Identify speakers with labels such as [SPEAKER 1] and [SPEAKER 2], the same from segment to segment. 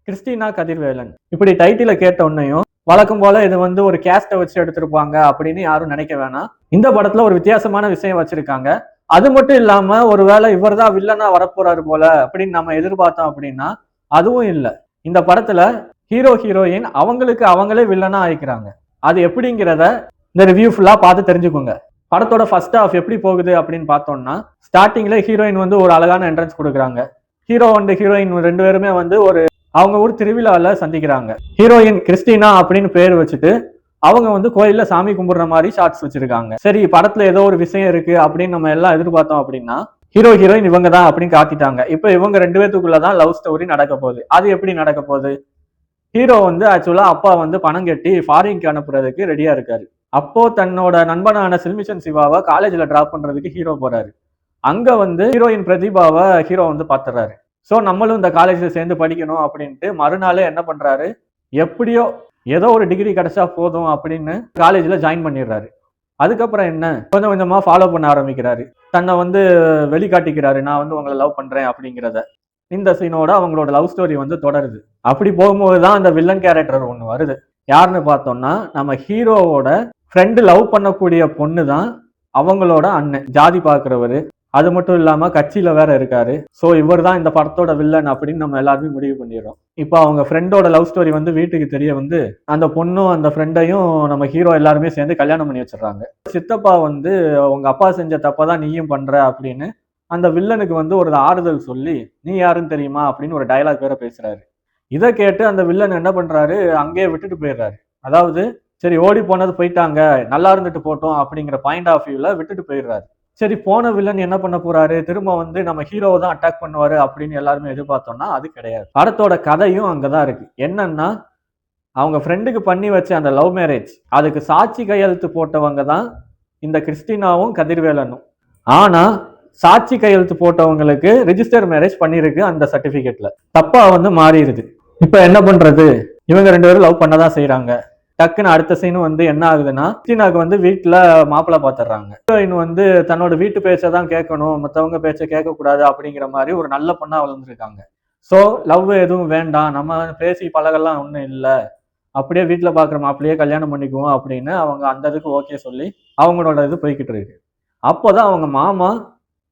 [SPEAKER 1] Christina Kathirvelan. இப்படி டைட்டில கேட்ட உடனேயும் வழக்கம் போல இது வந்து ஒரு கேஸ்ட வச்சு எடுத்திருப்பாங்க அப்படின்னு யாரும் நினைக்க வேணாம். இந்த படத்துல ஒரு வித்தியாசமான விஷயம் வச்சிருக்காங்க. அது மட்டும் இல்லாம ஒருவேளை இவர்தான் வில்லனா வரப்போறாரு போல அப்படின்னு நம்ம எதிர்பார்த்தோம் அப்படின்னா அதுவும் இல்ல. இந்த படத்துல ஹீரோ ஹீரோயின் அவங்களுக்கு அவங்களே வில்லனா ஆயிக்கிறாங்க. அது எப்படிங்கிறத இந்த ரிவ்யூ ஃபுல்லா பார்த்து தெரிஞ்சுக்கோங்க. படத்தோட ஃபர்ஸ்ட் ஹாஃப் எப்படி போகுது அப்படின்னு பார்த்தோம்னா, ஸ்டார்டிங்ல ஹீரோயின் வந்து ஒரு அழகான என்ட்ரன்ஸ் கொடுக்குறாங்க. ஹீரோ அண்ட் ஹீரோயின் ரெண்டு பேருமே வந்து ஒரு அவங்க ஊர் திருவிழாவில் சந்திக்கிறாங்க. ஹீரோயின் கிறிஸ்டினா அப்படின்னு பேர் வச்சுட்டு அவங்க வந்து கோயில்ல சாமி கும்பிடுற மாதிரி ஷார்ட்ஸ் வச்சிருக்காங்க. சரி, படத்துல ஏதோ ஒரு விஷயம் இருக்கு அப்படின்னு நம்ம எல்லாம் எதிர்பார்த்தோம் அப்படின்னா ஹீரோ ஹீரோயின் இவங்க தான் அப்படின்னு காட்டிட்டாங்க. இப்ப இவங்க ரெண்டு பேத்துக்குள்ளதான் லவ் ஸ்டோரி நடக்க போகுது. அது எப்படி நடக்க போகுது? ஹீரோ வந்து ஆக்சுவலா அப்பா வந்து பணம் கட்டி ஃபாரின்க்கு அனுப்புறதுக்கு ரெடியா இருக்காரு. அப்போ தன்னோட நண்பனான சில்மிஷன் சிவாவை காலேஜ்ல டிராப் பண்றதுக்கு ஹீரோ போறாரு. அங்க வந்து ஹீரோயின் பிரதிபாவை ஹீரோ வந்து பாத்துறாரு. ஸோ நம்மளும் இந்த காலேஜ்ல சேர்ந்து படிக்கணும் அப்படின்ட்டு மறுநாளே என்ன பண்றாரு, எப்படியோ ஏதோ ஒரு டிகிரி கிடைச்சா போதும் அப்படின்னு காலேஜ்ல ஜாயின் பண்ணிடுறாரு. அதுக்கப்புறம் என்ன, கொஞ்சம் கொஞ்சமா ஃபாலோ பண்ண ஆரம்பிக்கிறாரு. தன்னை வந்து வெளிக்காட்டிக்கிறாரு, நான் வந்து உங்களை லவ் பண்றேன் அப்படிங்கிறத. இந்த சீனோட அவங்களோட லவ் ஸ்டோரி வந்து தொடருது. அப்படி போகும்போது தான் அந்த வில்லன் கேரக்டர் ஒன்று வருது. யாருன்னு பார்த்தோம்னா நம்ம ஹீரோவோட ஃப்ரெண்டு லவ் பண்ணக்கூடிய பொண்ணு தான் அவங்களோட அண்ணன். ஜாதி பார்க்கிறவரு. அது மட்டும் இல்லாம கட்சியில வேற இருக்காரு. ஸோ இவர் தான் இந்த படத்தோட வில்லன் அப்படின்னு நம்ம எல்லாருமே முடிவு பண்ணிடுறோம். இப்போ அவங்க ஃப்ரெண்டோட லவ் ஸ்டோரி வந்து வீட்டுக்கு தெரிய வந்து அந்த பொண்ணும் அந்த ஃப்ரெண்டையும் நம்ம ஹீரோ எல்லாருமே சேர்ந்து கல்யாணம் பண்ணி வச்சிடறாங்க. சித்தப்பா வந்து உங்க அப்பா செஞ்ச தப்பதான் நீயும் பண்ற அப்படின்னு அந்த வில்லனுக்கு வந்து ஒரு ஆறுதல் சொல்லி, நீ யாருன்னு தெரியுமா அப்படின்னு ஒரு டயலாக் வேற பேசுறாரு. இதை கேட்டு அந்த வில்லன் என்ன பண்றாரு, அங்கேயே விட்டுட்டு போயிடுறாரு. அதாவது சரி, ஓடி போனது போயிட்டாங்க, நல்லா இருந்துட்டு போட்டோம் அப்படிங்கிற பாயிண்ட் ஆஃப் வியூல விட்டுட்டு போயிடுறாரு. சரி, போன வில்லன் என்ன பண்ண போறாரு, திரும்ப வந்து நம்ம ஹீரோவை தான் அட்டாக் பண்ணுவாரு அப்படின்னு எல்லாருமே எதிர்பார்த்தோம்னா அது கிடையாது. படத்தோட கதையும் அங்கதான் இருக்கு. என்னன்னா, அவங்க ஃப்ரெண்டுக்கு பண்ணி வச்ச அந்த லவ் மேரேஜ் அதுக்கு சாட்சி கையெழுத்து போட்டவங்க தான் இந்த கிறிஸ்டினாவும் கதிர்வேலனும். ஆனா சாட்சி கையெழுத்து போட்டவங்களுக்கு ரிஜிஸ்டர் மேரேஜ் பண்ணிருக்கு அந்த சர்டிபிகேட்ல. தப்பா வந்து மாறிடுது. இப்ப என்ன பண்றது, இவங்க ரெண்டு பேரும் லவ் பண்ணதான் செய்யறாங்க. டக்குன்னு அடுத்த சீன் வந்து என்ன ஆகுதுன்னா, கிறிஸ்டினாக்கு வந்து வீட்டுல மாப்பிள்ளை பாத்துறாங்க. ஹீரோயின் வந்து தன்னோட வீட்டு பேச்சதான் கேட்கணும், மத்தவங்க பேச்ச கேட்க கூடாது அப்படிங்கிற மாதிரி ஒரு நல்ல பொண்ணா வளர்ந்துருக்காங்க. சோ லவ் எதுவும் வேண்டாம், நம்ம பேசி பழகலாம் ஒண்ணும் இல்ல, அப்படியே வீட்டுல பாக்குற மாப்பிள்ளையே கல்யாணம் பண்ணிக்குவோம் அப்படின்னு அவங்க அந்த இதுக்கு ஓகே சொல்லி அவங்களோட இது போய்கிட்டு இருக்கு. அப்போதான் அவங்க மாமா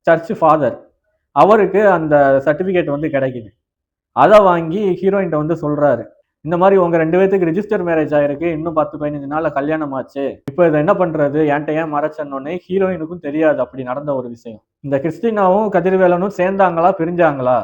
[SPEAKER 1] சர்ச் ஃபாதர் அவருக்கு அந்த சர்டிபிகேட் வந்து கிடைக்குது. அதை வாங்கி ஹீரோயின்ட்ட வந்து சொல்றாரு, இந்த மாதிரி உங்க ரெண்டு பேத்துக்கு ரிஜிஸ்டர் மேரேஜ் ஆயிருக்கு, இன்னும் 10-15 நாள்ல கல்யாணம் ஆச்சு, இப்போ இதை என்ன பண்றது, என்கிட்ட ஏன் மறைச்சன்னொன்னே ஹீரோயினுக்கும் தெரியாது அப்படி நடந்த ஒரு விஷயம். இந்த கிறிஸ்டினாவும் கதிர்வேலனும் சேர்ந்தாங்களா பிரிஞ்சாங்களா